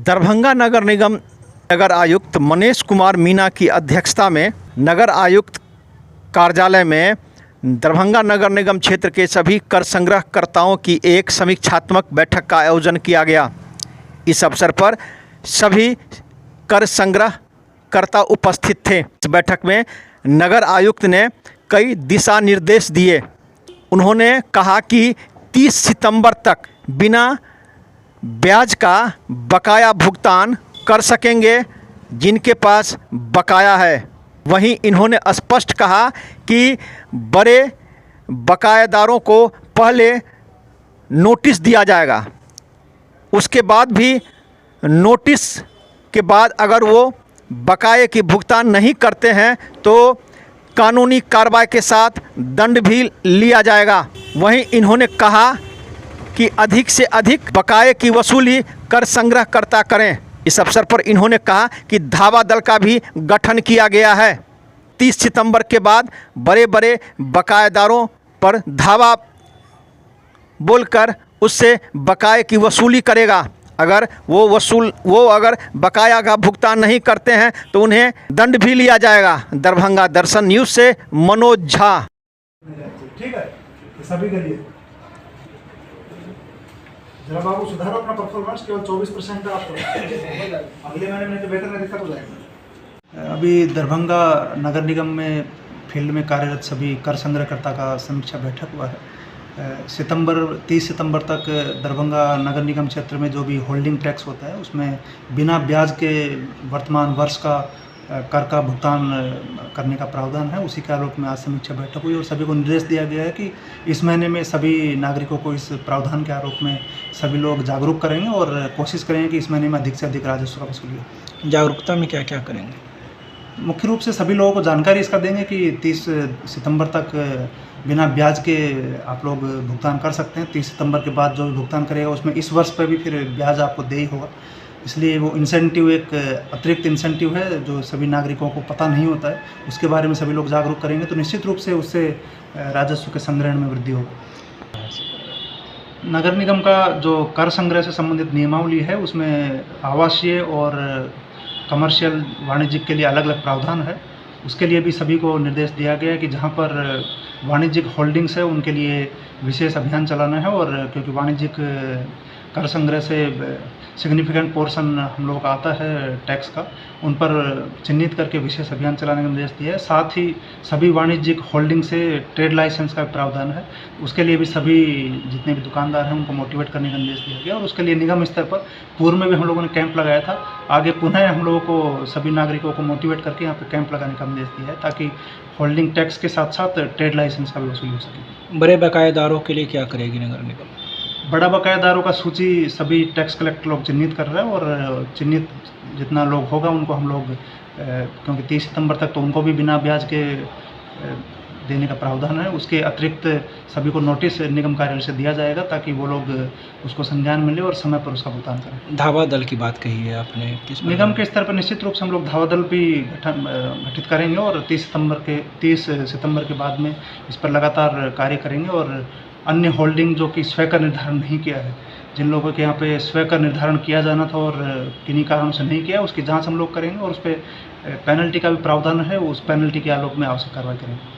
दरभंगा नगर निगम नगर आयुक्त मनीष कुमार मीना की अध्यक्षता में नगर आयुक्त कार्यालय में दरभंगा नगर निगम क्षेत्र के सभी कर संग्रहकर्ताओं की एक समीक्षात्मक बैठक का आयोजन किया गया। इस अवसर पर सभी कर संग्रहकर्ता उपस्थित थे। इस बैठक में नगर आयुक्त ने कई दिशा निर्देश दिए। उन्होंने कहा कि 30 सितंबर तक बिना ब्याज का बकाया भुगतान कर सकेंगे जिनके पास बकाया है। वहीं इन्होंने स्पष्ट कहा कि बड़े बकायादारों को पहले नोटिस दिया जाएगा, उसके बाद भी नोटिस के बाद अगर वो बकाये की भुगतान नहीं करते हैं तो कानूनी कार्रवाई के साथ दंड भी लिया जाएगा। वहीं इन्होंने कहा कि अधिक से अधिक बकाये की वसूली कर संग्रहकर्ता करें। इस अवसर पर इन्होंने कहा कि धावा दल का भी गठन किया गया है। 30 सितंबर के बाद बड़े बड़े बकायेदारों पर धावा बोलकर उससे बकाये की वसूली करेगा। अगर वो अगर बकाया का भुगतान नहीं करते हैं तो उन्हें दंड भी लिया जाएगा। दरभंगा दर्शन न्यूज़ से मनोज झा। ठीक है, सभी के लिए जरा बाबू सुधारो अपना परफॉर्मेंस। केवल 24% आप अगले महीने में तो बेहतर में दिक्कत हो जाएगा। अभी दरभंगा नगर निगम में फील्ड में कार्यरत सभी कर संग्रहकर्ता का समीक्षा बैठक हुआ है। 30 सितंबर तक दरभंगा नगर निगम क्षेत्र में जो भी होल्डिंग टैक्स होता है उसमें बिना ब्याज के वर्तमान वर्ष का कर का भुगतान करने का प्रावधान है। उसी के आलोक में आज समीक्षा बैठक हुई और सभी को निर्देश दिया गया है कि इस महीने में सभी नागरिकों को इस प्रावधान के आलोक में सभी लोग जागरूक करेंगे और कोशिश करेंगे कि इस महीने में अधिक से अधिक राजस्व का वसूली हो। जागरूकता में क्या क्या करेंगे? मुख्य रूप से सभी लोगों को जानकारी इसका देंगे कि 30 सितंबर तक बिना ब्याज के आप लोग भुगतान कर सकते हैं। 30 सितंबर के बाद जो भी भुगतान करेगा उसमें इस वर्ष पर भी फिर ब्याज आपको दे ही होगा। इसलिए वो इंसेंटिव एक अतिरिक्त इंसेंटिव है जो सभी नागरिकों को पता नहीं होता है, उसके बारे में सभी लोग जागरूक करेंगे तो निश्चित रूप से उससे राजस्व के संग्रहण में वृद्धि होगी। नगर निगम का जो कर संग्रह से संबंधित नियमावली है उसमें आवासीय और कमर्शियल वाणिज्यिक के लिए अलग अलग प्रावधान है। उसके लिए भी सभी को निर्देश दिया गया है कि जहाँ पर वाणिज्यिक होल्डिंग्स है उनके लिए विशेष अभियान चलाना है। और क्योंकि वाणिज्यिक कर संग्रह से सिग्निफिकेंट पोर्शन हम लोगों का आता है टैक्स का, उन पर चिन्हित करके विशेष अभियान चलाने का निर्देश दिया है। साथ ही सभी वाणिज्यिक होल्डिंग से ट्रेड लाइसेंस का प्रावधान है, उसके लिए भी सभी जितने भी दुकानदार हैं उनको मोटिवेट करने का निर्देश दिया गया। और उसके लिए निगम स्तर पर पूर्व में भी हम लोगों ने कैंप लगाया था, आगे पुनः हम लोगों को सभी नागरिकों को मोटिवेट करके यहाँ पर कैंप लगाने का निर्देश दिया है ताकि होल्डिंग टैक्स के साथ साथ ट्रेड लाइसेंस का भी वसूली हो सके। बड़े बकायेदारों के लिए क्या करेगी नगर निगम? बड़ा बकायादारों का सूची सभी टैक्स कलेक्टर लोग चिन्हित कर रहे हैं और चिन्हित जितना लोग होगा उनको हम लोग क्योंकि 30 सितंबर तक तो उनको भी बिना ब्याज के देने का प्रावधान है, उसके अतिरिक्त सभी को नोटिस निगम कार्यालय से दिया जाएगा ताकि वो लोग उसको संज्ञान में ले और समय पर उसका भुगतान करें। धावा दल की बात कही है आपने, किस निगम के स्तर पर निश्चित रूप से हम लोग धावा दल भी गठित करेंगे और 30 सितंबर के बाद में इस पर लगातार कार्य करेंगे। और अन्य होल्डिंग जो कि स्वयं का निर्धारण नहीं किया है, जिन लोगों के यहाँ पे स्वयं का निर्धारण किया जाना था और किन्हीं कारणों से नहीं किया, उसकी जांच हम लोग करेंगे और उस पर पेनल्टी का भी प्रावधान है, उस पेनल्टी के आलोक में आवश्यक कार्रवाई करेंगे।